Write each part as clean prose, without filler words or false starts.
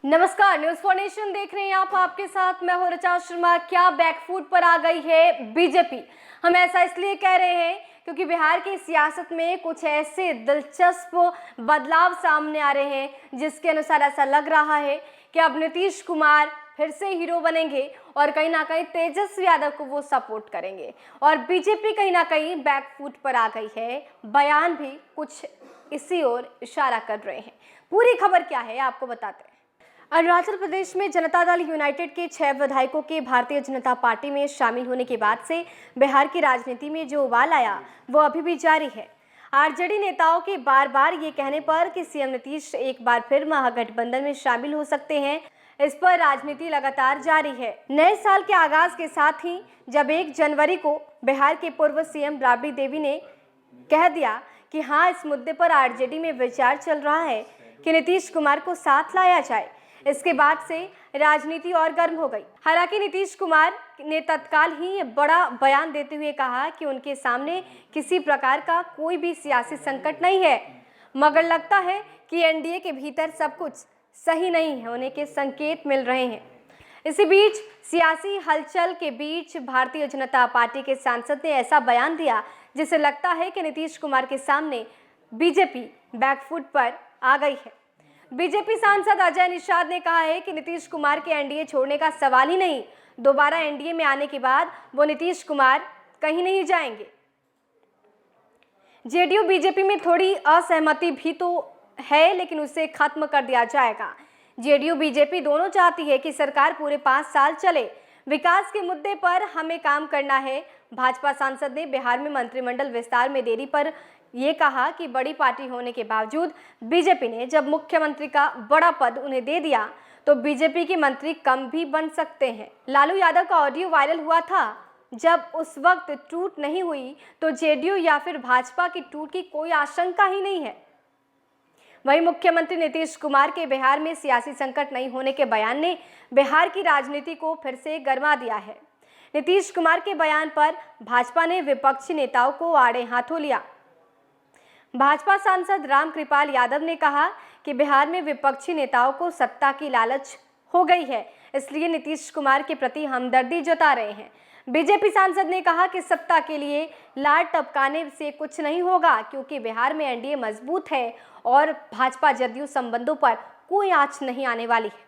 नमस्कार, news for nation देख रहे हैं आप। आपके साथ मैं हूं ऋचा शर्मा। क्या बैकफुट पर आ गई है बीजेपी? हम ऐसा इसलिए कह रहे हैं क्योंकि बिहार की सियासत में कुछ ऐसे दिलचस्प बदलाव सामने आ रहे हैं जिसके अनुसार ऐसा लग रहा है कि अब नीतीश कुमार फिर से हीरो बनेंगे और कहीं ना कहीं तेजस्वी यादव को वो सपोर्ट करेंगे और बीजेपी कहीं ना कहीं बैकफुट पर आ गई है। बयान भी कुछ इसी ओर इशारा कर रहे हैं। पूरी खबर क्या है आपको बताते हैं। अरुणाचल प्रदेश में जनता दल यूनाइटेड के 6 विधायकों के भारतीय जनता पार्टी में शामिल होने के बाद से बिहार की राजनीति में जो उबाल आया वो अभी भी जारी है। आरजेडी नेताओं के बार बार ये कहने पर कि सीएम नीतीश एक बार फिर महागठबंधन में शामिल हो सकते हैं, इस पर राजनीति लगातार जारी है। नए साल के आगाज के साथ ही जब 1 जनवरी को बिहार के पूर्व सीएम राबड़ी देवी ने कह दिया कि हाँ, इस मुद्दे पर आरजेडी में विचार चल रहा है कि नीतीश कुमार को साथ लाया जाए, इसके बाद से राजनीति और गर्म हो गई। हालांकि नीतीश कुमार ने तत्काल ही बड़ा बयान देते हुए कहा कि उनके सामने किसी प्रकार का कोई भी सियासी संकट नहीं है, मगर लगता है कि एनडीए के भीतर सब कुछ सही नहीं होने के संकेत मिल रहे हैं। इसी बीच सियासी हलचल के बीच भारतीय जनता पार्टी के सांसद ने ऐसा बयान दिया जिससे लगता है कि नीतीश कुमार के सामने बीजेपी बैकफुट पर आ गई है। बीजेपी सांसद अजय निषाद ने कहा है कि नीतीश कुमार के एनडीए छोड़ने का सवाल ही नहीं। दोबारा एनडीए में आने के बाद वो नीतीश कुमार कहीं नहीं जाएंगे। जेडीयू बीजेपी में थोड़ी असहमति भी तो है, लेकिन उसे खत्म कर दिया जाएगा। जेडीयू बीजेपी दोनों चाहती है कि सरकार पूरे 5 साल चले। विकास के मुद्दे पर हमें काम करना है। भाजपा सांसद ने बिहार में मंत्रिमंडल विस्तार में देरी पर ये कहा कि बड़ी पार्टी होने के बावजूद बीजेपी ने जब मुख्यमंत्री का बड़ा पद उन्हें दे दिया तो बीजेपी के मंत्री कम भी बन सकते हैं। लालू यादव का ऑडियो वायरल हुआ था। जब उस वक्त टूट नहीं हुई तो जेडीयू या फिर भाजपा की टूट की कोई आशंका ही नहीं है। वहीं मुख्यमंत्री नीतीश कुमार के बिहार में सियासी संकट नहीं होने के बयान ने बिहार की राजनीति को फिर से गरमा दिया है। नीतीश कुमार के बयान पर भाजपा ने विपक्षी नेताओं को आड़े हाथों लिया। भाजपा सांसद रामकृपाल यादव ने कहा कि बिहार में विपक्षी नेताओं को सत्ता की लालच हो गई है, इसलिए नीतीश कुमार के प्रति हमदर्दी जता रहे हैं। बीजेपी सांसद ने कहा कि सत्ता के लिए लाड टपकाने से कुछ नहीं होगा क्योंकि बिहार में एनडीए मजबूत है और भाजपा जदयू संबंधों पर कोई आंच नहीं आने वाली है।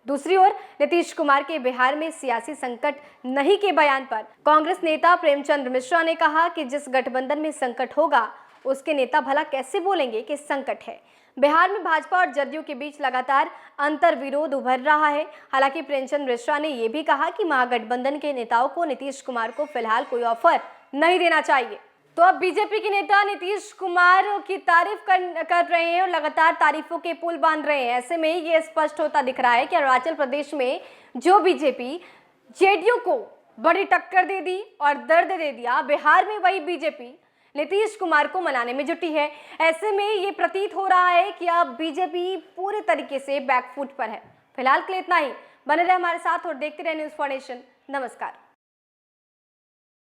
दूसरी ओर नीतीश कुमार के बिहार में सियासी संकट नहीं के बयान पर कांग्रेस नेता प्रेमचंद मिश्रा ने कहा कि जिस गठबंधन में संकट होगा उसके नेता भला कैसे बोलेंगे कि संकट है। बिहार में भाजपा और जदयू के बीच लगातार अंतर विरोध उभर रहा है। हालांकि प्रेमचंद मिश्रा ने यह भी कहा कि महागठबंधन के नेताओं को नीतीश कुमार को फिलहाल कोई ऑफर नहीं देना चाहिए। तो अब बीजेपी के नेता नीतीश कुमार की तारीफ कर रहे हैं और लगातार तारीफों के पुल बांध रहे हैं। ऐसे में ये स्पष्ट होता दिख रहा है कि अरुणाचल प्रदेश में जो बीजेपी जेडीयू को बड़ी टक्कर दे दी और दर्द दे दिया, बिहार में वही बीजेपी नीतीश कुमार को मनाने में जुटी है। ऐसे में ये प्रतीत हो रहा है कि अब बीजेपी पूरे तरीके से बैकफुट पर है। फिलहाल के लिए इतना ही। बने रहे हमारे साथ और देखते रहे न्यूज फॉर नेशन। नमस्कार।